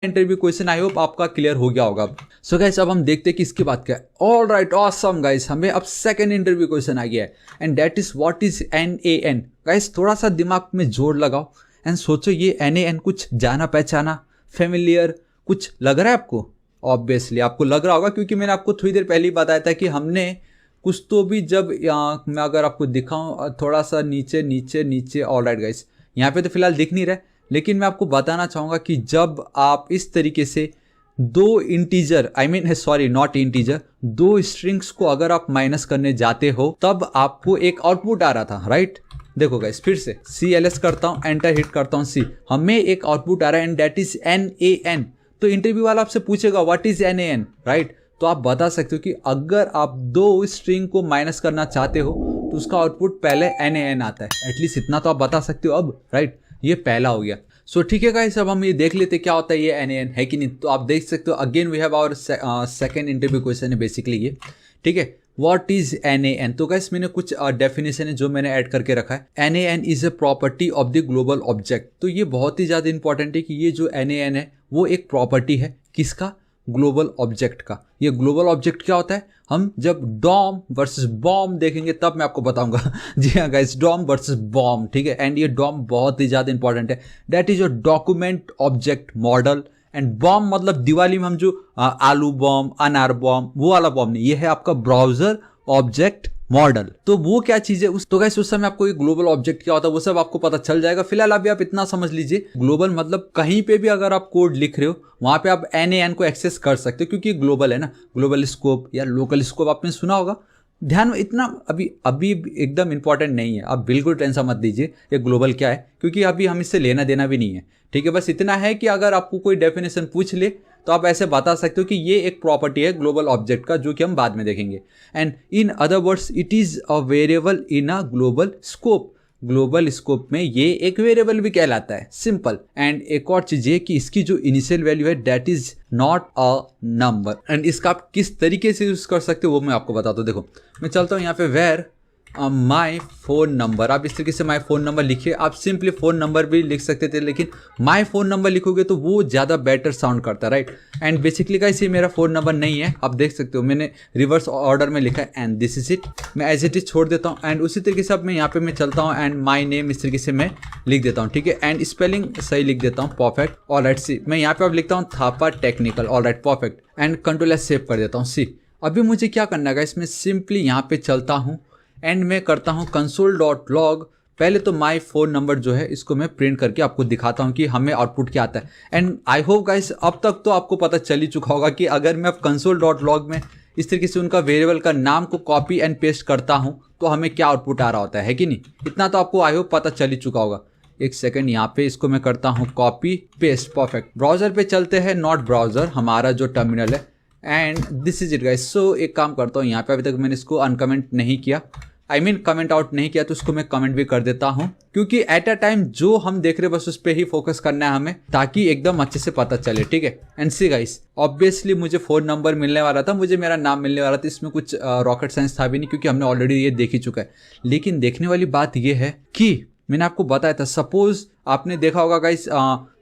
Interview question I hope आपका clear हो गया होगा। सो गाइस अब हम देखते हैं कि इसके बाद क्या है। ऑल राइट ऑसम गाइस, हमें अब सेकंड इंटरव्यू क्वेश्चन आ गया है and that is what is NaN। Guys थोड़ा सा दिमाग में जोर लगाओ एंड सोचो ये NaN कुछ जाना पहचाना फेमिलियर कुछ लग रहा है आपको? ऑब्वियसली आपको लग रहा होगा क्योंकि मैंने आपको थोड़ी देर पहले ही बताया था कि हमने कुछ तो भी जब मैं अगर आपको दिखाऊं थोड़ा सा नीचे नीचे नीचे। ऑल राइट गाइस यहाँ पे तो फिलहाल दिख नहीं रहा है, लेकिन मैं आपको बताना चाहूँगा कि जब आप इस तरीके से दो इंटीजर नॉट इंटीजर, दो स्ट्रिंग्स को अगर आप माइनस करने जाते हो तब आपको एक आउटपुट आ रहा था, राइट? देखो गाइस फिर से CLS करता हूँ, एंटर हिट करता हूँ C, हमें एक आउटपुट आ रहा है एंड दैट इज NaN। तो इंटरव्यू वाला आपसे पूछेगा व्हाट इज NaN, राइट? तो आप बता सकते हो कि अगर आप दो स्ट्रिंग को माइनस करना चाहते हो तो उसका आउटपुट पहले NaN आता है। एटलीस्ट इतना तो आप बता सकते हो अब, राइट? ये पहला हो गया। सो ठीक है गाइस, अब हम ये देख लेते क्या होता है ये NaN है कि नहीं। तो आप देख सकते हो again we have our second interview question है बेसिकली ये, ठीक है। What is NaN? तो गाइस मैंने कुछ डेफिनेशन है जो मैंने ऐड करके रखा है। NaN is a property of the global object. तो ये बहुत ही ज़्यादा इंपॉर्टेंट है कि ये जो NaN है वो एक प्रॉपर्टी है किसका? ग्लोबल ऑब्जेक्ट का। ये ग्लोबल ऑब्जेक्ट क्या होता है हम जब डॉम वर्सेस बॉम्ब देखेंगे तब मैं आपको बताऊंगा। जी हाँ गाइस, डॉम वर्सेस बॉम्ब, ठीक है। एंड ये डॉम बहुत ही ज़्यादा इंपॉर्टेंट है। That is your document object model. And bomb मतलब दिवाली में हम जो आलू बॉम्ब अनार बॉम्ब वो वाला बॉम्ब नहीं, ये है आपका ब्राउजर ऑब्जेक्ट मॉडल। तो वो क्या चीज है तो गाइस उस समय आपको ये ग्लोबल ऑब्जेक्ट क्या होता है वो सब आपको पता चल जाएगा। फिलहाल अभी आप इतना समझ लीजिए, ग्लोबल मतलब कहीं पे भी अगर आप कोड लिख रहे हो वहां पे आप NaN को एक्सेस कर सकते हो क्योंकि ग्लोबल है ना। ग्लोबल स्कोप या लोकल स्कोप आपने सुना होगा, ध्यान में इतना अभी एकदम इंपॉर्टेंट नहीं है। आप बिल्कुल टेंशन मत दीजिए ये ग्लोबल क्या है, क्योंकि अभी हम इससे लेना देना भी नहीं है, ठीक है। बस इतना है कि अगर आपको कोई डेफिनेशन पूछ ले तो आप ऐसे बता सकते हो कि ये एक प्रॉपर्टी है ग्लोबल ऑब्जेक्ट का, जो कि हम बाद में देखेंगे। And in other words it is a variable in a global scope. Global scope में ये एक वेरिएबल भी कहलाता है, सिंपल। एंड एक और चीज है कि इसकी जो इनिशियल वैल्यू है that is not a number. And इसका आप किस तरीके से यूज कर सकते हो वो मैं आपको बताता हूँ। देखो मैं चलता हूँ यहाँ पे वेर माई फ़ोन नंबर। आप इस तरीके से माई फ़ोन नंबर लिखिए। आप सिंपली फ़ोन नंबर भी लिख सकते थे, लेकिन माई फ़ोन नंबर लिखोगे तो वो ज़्यादा बेटर साउंड करता है, राइट? एंड बेसिकली गाइस ये मेरा फ़ोन नंबर नहीं है, आप देख सकते हो मैंने रिवर्स ऑर्डर में लिखा है एंड दिस इज इट। मैं एज इट इज छोड़ देता हूँ एंड उसी तरीके से अब मैं यहाँ पे मैं चलता हूँ एंड माई नेम इस तरीके से मैं लिख देता हूँ, ठीक है। एंड स्पेलिंग सही लिख देता हूँ, परफेक्ट। ऑल राइट सी मैं यहाँ पे अब लिखता हूँ Thapa technical, all right perfect. And control S save कर देता हूँ सी। अभी मुझे क्या करना है गाइस, मैं सिंपली यहाँ पे चलता हूँ एंड मैं करता हूँ console.log। पहले तो माई फ़ोन नंबर जो है इसको मैं प्रिंट करके आपको दिखाता हूँ कि हमें आउटपुट क्या आता है। एंड आई होप गाइस अब तक तो आपको पता चल ही चुका होगा कि अगर मैं अब console.log में इस तरीके से उनका वेरिएबल का नाम को कॉपी एंड पेस्ट करता हूँ तो हमें क्या आउटपुट आ रहा होता है कि नहीं? इतना तो आपको आई होप पता चल ही चुका होगा। एक सेकेंड, यहाँ पे इसको मैं करता हूँ कॉपी पेस्ट, परफेक्ट। ब्राउजर पे चलते हैं, नॉट ब्राउजर, हमारा जो टर्मिनल है। And this is it guys. So एक काम करता हूँ, यहाँ पे अभी तक मैंने इसको अनकमेंट नहीं किया, कमेंट आउट नहीं किया, तो उसको मैं कमेंट भी कर देता हूं क्योंकि एट अ टाइम जो हम देख रहे हैं बस उस पर ही फोकस करना है हमें, ताकि एकदम अच्छे से पता चले, ठीक है। एंड सी गाइस ऑब्वियसली मुझे फ़ोन नंबर मिलने वाला था, मुझे मेरा नाम मिलने वाला था, इसमें कुछ रॉकेट साइंस था भी नहीं क्योंकि हमने ऑलरेडी ये देख ही चुका है। लेकिन देखने वाली बात ये है कि मैंने आपको बताया था, सपोज आपने देखा होगा गाइस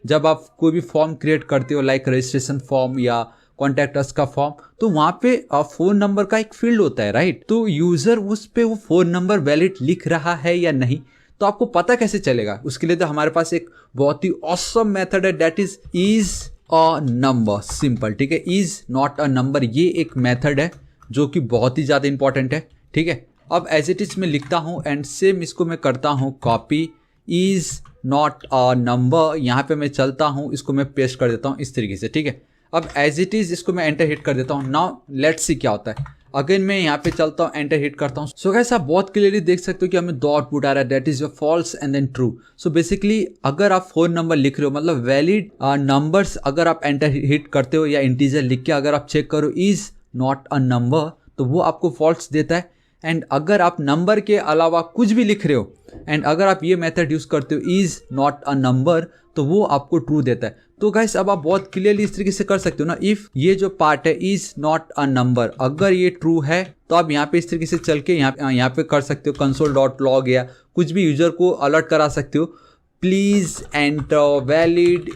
जब आप कोई भी फॉर्म क्रिएट करते हो लाइक रजिस्ट्रेशन फॉर्म या कॉन्टैक्ट अस का फॉर्म, तो वहां पे फोन नंबर का एक फील्ड होता है, राइट? तो यूजर उस पे वो फोन नंबर वैलिड लिख रहा है या नहीं तो आपको पता कैसे चलेगा? उसके लिए तो हमारे पास एक बहुत ही ऑसम मेथड है, that is a number, simple, ठीक है। इज नॉट अ नंबर, ये एक मेथड है जो कि बहुत ही ज्यादा इंपॉर्टेंट है, ठीक है। अब एज इट इज में लिखता हूँ एंड सेम इसको मैं करता हूँ copy, is not a number, यहाँ पे मैं चलता हूँ, इसको मैं पेस्ट कर देता हूँ इस तरीके से, ठीक है। अब एज इट इज इसको मैं एंटर हिट कर देता हूँ। नाउ लेट्स सी क्या होता है। अगेन मैं यहाँ पे चलता हूँ, एंटर हिट करता हूँ। सो गाइस आप बहुत क्लियरली देख सकते हो कि हमें दो आउटपुट आ रहा है, that is your false and then true. So basically अगर आप फोन नंबर लिख रहे हो, मतलब वैलिड नंबर्स अगर आप एंटर हिट करते हो या इंटीजर लिख के अगर आप चेक करो इज नॉट अ नंबर, तो वो आपको फॉल्स देता है। एंड अगर आप नंबर के अलावा कुछ भी लिख रहे हो एंड अगर आप ये मेथड यूज करते हो इज नॉट अ नंबर, तो वो आपको ट्रू देता है। तो गाइस अब आप बहुत क्लियरली इस तरीके से कर सकते हो ना, इफ ये जो पार्ट है इज नॉट अ नंबर, अगर ये ट्रू है तो आप यहाँ पे इस तरीके से चल के यहाँ पे कर सकते हो console.log या कुछ भी यूजर को अलर्ट करा सकते हो, please enter valid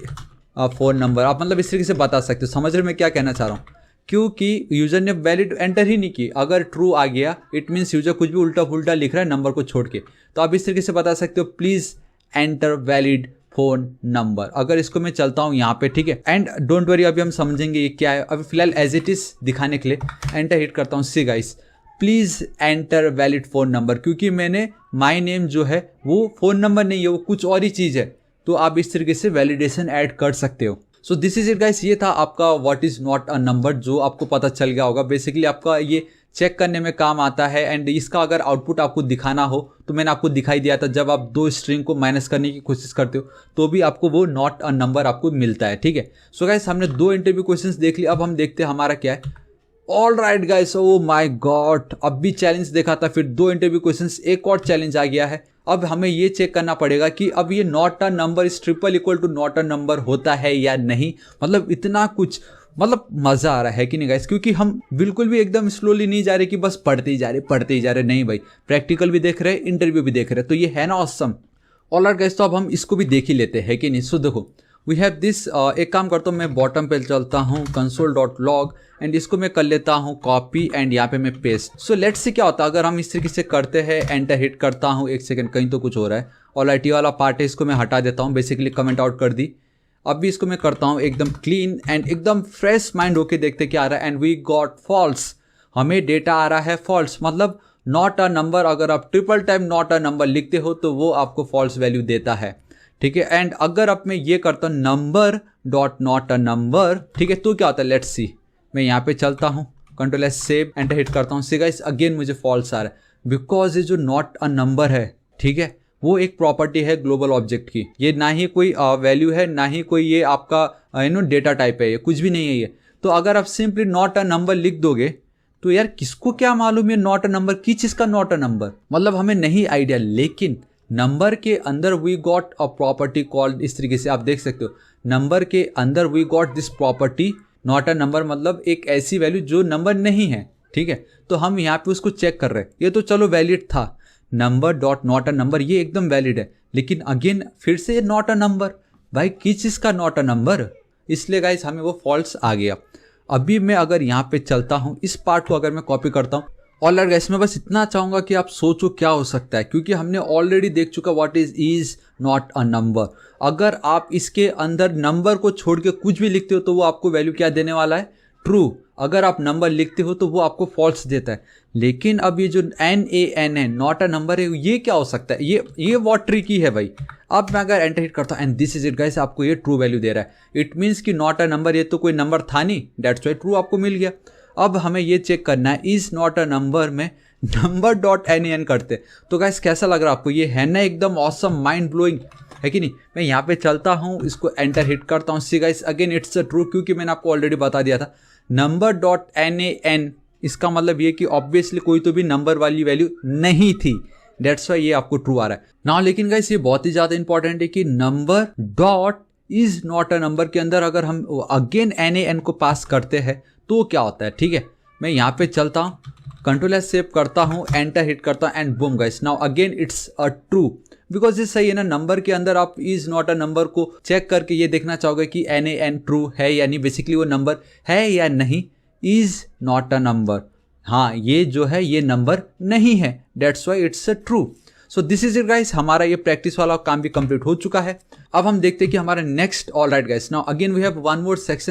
phone number, आप मतलब इस तरीके से बता सकते हो। समझ रहे मैं क्या कहना चाह रहा हूँ? क्योंकि यूज़र ने वैलिड एंटर ही नहीं की। अगर ट्रू आ गया इट मीन्स यूज़र कुछ भी उल्टा पुल्टा लिख रहा है नंबर को छोड़ के, तो आप इस तरीके से बता सकते हो please enter valid phone number. अगर इसको मैं चलता हूँ यहाँ पे, ठीक है, एंड डोंट वरी अभी हम समझेंगे ये क्या है। अभी फिलहाल एज इट इज़ दिखाने के लिए एंटर हिट करता हूँ। See guys, please enter valid phone number, क्योंकि मैंने माई नेम जो है वो फ़ोन नंबर नहीं है, वो कुछ और ही चीज़ है। तो आप इस तरीके से वैलिडेशन ऐड कर सकते हो। So this is it guys, ये था आपका what is not a number, जो आपको पता चल गया होगा। बेसिकली आपका ये चेक करने में काम आता है, एंड इसका अगर आउटपुट आपको दिखाना हो तो मैंने आपको दिखाई दिया था, जब आप दो स्ट्रिंग को माइनस करने की कोशिश करते हो तो भी आपको वो नॉट अ नंबर आपको मिलता है, ठीक है। सो गाइस, हमने दो इंटरव्यू क्वेश्चंस देख लिए, अब हम देखते हैं हमारा क्या है। All right guys, oh my God, अब भी चैलेंज देखा था, फिर दो इंटरव्यू क्वेश्चंस, एक और चैलेंज आ गया है। अब हमें ये चेक करना पड़ेगा कि अब ये not a number is triple equal to not a number होता है या नहीं। मतलब इतना कुछ, मतलब मजा आ रहा है कि नहीं गाइस, क्योंकि हम बिल्कुल भी एकदम स्लोली नहीं जा रहे कि बस पढ़ते ही जा रहे, नहीं भाई, प्रैक्टिकल भी देख रहे, इंटरव्यू भी देख रहे, तो ये है ना ऑसम। ऑल राइट गाइस, तो अब हम इसको भी देख ही लेते हैं कि नहीं। सो देखो, वी हैव दिस, एक काम करता हूँ मैं, बॉटम पे चलता हूँ, console.log, एंड इसको मैं कर लेता हूँ कॉपी, एंड यहाँ पे मैं पेस्ट। सो लेट्स से क्या होता है अगर हम इस तरीके से करते हैं, एंटर हिट करता हूँ। एक सेकंड, कहीं तो कुछ हो रहा है। ऑलराइट, ये वाला पार्ट है, इसको मैं हटा देता हूँ, बेसिकली कमेंट आउट कर दी। अब भी इसको मैं करता हूँ एकदम क्लीन एंड एकदम फ्रेश माइंड होके देखते क्या आ रहा है, एंड वी गॉट फॉल्स। हमें डेटा आ रहा है फॉल्स, मतलब नॉट अ नंबर। अगर आप triple time not a number लिखते हो तो वो आपको फॉल्स वैल्यू देता है, ठीक है। एंड अगर अब मैं ये करता हूँ number dot not a number, ठीक है, तो क्या होता है, लेट्स सी। मैं यहाँ पे चलता हूँ, control S save, enter hit करता हूँ। सी गाइस, अगेन मुझे फॉल्स आ रहा है, बिकॉज ये जो नॉट अ नंबर है, ठीक है, वो एक प्रॉपर्टी है ग्लोबल ऑब्जेक्ट की। ये ना ही कोई वैल्यू है, ना ही कोई ये आपका डेटा टाइप है, ये कुछ भी नहीं है ये। तो अगर आप सिंपली नॉट अ नंबर लिख दोगे तो यार किसको क्या मालूम ये नॉट अ नंबर, किस चीज़ का नॉट अ नंबर, मतलब हमें नहीं आइडिया। लेकिन नंबर के अंदर we got a property called, इस तरीके से आप देख सकते हो, नंबर के अंदर we got this property not a number, मतलब एक ऐसी वैल्यू जो नंबर नहीं है, ठीक है। तो हम यहाँ पे उसको चेक कर रहे हैं। ये तो चलो वैलिड था, number dot not a number, ये एकदम वैलिड है। लेकिन अगेन फिर से ये नॉट अ नंबर, भाई किस चीज़ का नॉट अ नंबर, इसलिए गाइस हमें वो फॉल्स आ गया। अभी मैं अगर यहाँ पे चलता हूँ, इस पार्ट को अगर मैं कॉपी करता हूँ, ऑलराइट गाइस, मैं बस इतना चाहूँगा कि आप सोचो क्या हो सकता है, क्योंकि हमने ऑलरेडी देख चुका what is not a number. अगर आप इसके अंदर नंबर को छोड़ के कुछ भी लिखते हो तो वो आपको वैल्यू क्या देने वाला है, ट्रू। अगर आप नंबर लिखते हो तो वो आपको फॉल्स देता है। लेकिन अब ये जो NaN है, नॉट अ नंबर है, ये क्या हो सकता है, ये बहुत ट्रिकी है भाई। अब मैं अगर एंटर हिट करता हूँ, and this is it guys, आपको ये ट्रू वैल्यू दे रहा है। इट मीन्स कि नॉट अ नंबर, ये तो कोई नंबर था नहीं, दैट्स वाई ट्रू आपको मिल गया। अब हमें ये चेक करना है, इज नॉट अ नंबर में नंबर डॉट NaN करते, तो गाइस कैसा लग रहा है आपको, ये है ना एकदम ऑसम, माइंड ब्लोइंग है कि नहीं। मैं यहाँ पे चलता हूँ, इसको एंटर हिट करता हूँ। See guys, again it's a true, क्योंकि मैंने आपको ऑलरेडी बता दिया था नंबर डॉट NaN, इसका मतलब ये कि ऑब्वियसली कोई तो भी नंबर वाली वैल्यू नहीं थी, डेट्स वाई ये आपको ट्रू आ रहा है ना। लेकिन गाइस ये बहुत ही ज़्यादा इंपॉर्टेंट है कि number dot is not a number के अंदर अगर हम अगेन NaN को पास करते हैं तो क्या होता है, ठीक है। मैं यहाँ पे चलता हूँ, कंट्रोल एस सेव करता हूँ, एंटर हिट करता हूँ, and boom guys, now again it's a true, because ये सही है ना। नंबर के अंदर आप इज नॉट अ नंबर को चेक करके ये देखना चाहोगे कि NaN ट्रू है या नहीं, बेसिकली वो नंबर है या नहीं। इज नॉट अ नंबर, हाँ ये जो है ये नंबर नहीं है, that's why it's a true. So this is it guys, हमारा ये प्रैक्टिस वाला काम भी कंप्लीट हो चुका है। अब हम देखते हैं कि हमारा next, all right guys, now again we have one more section.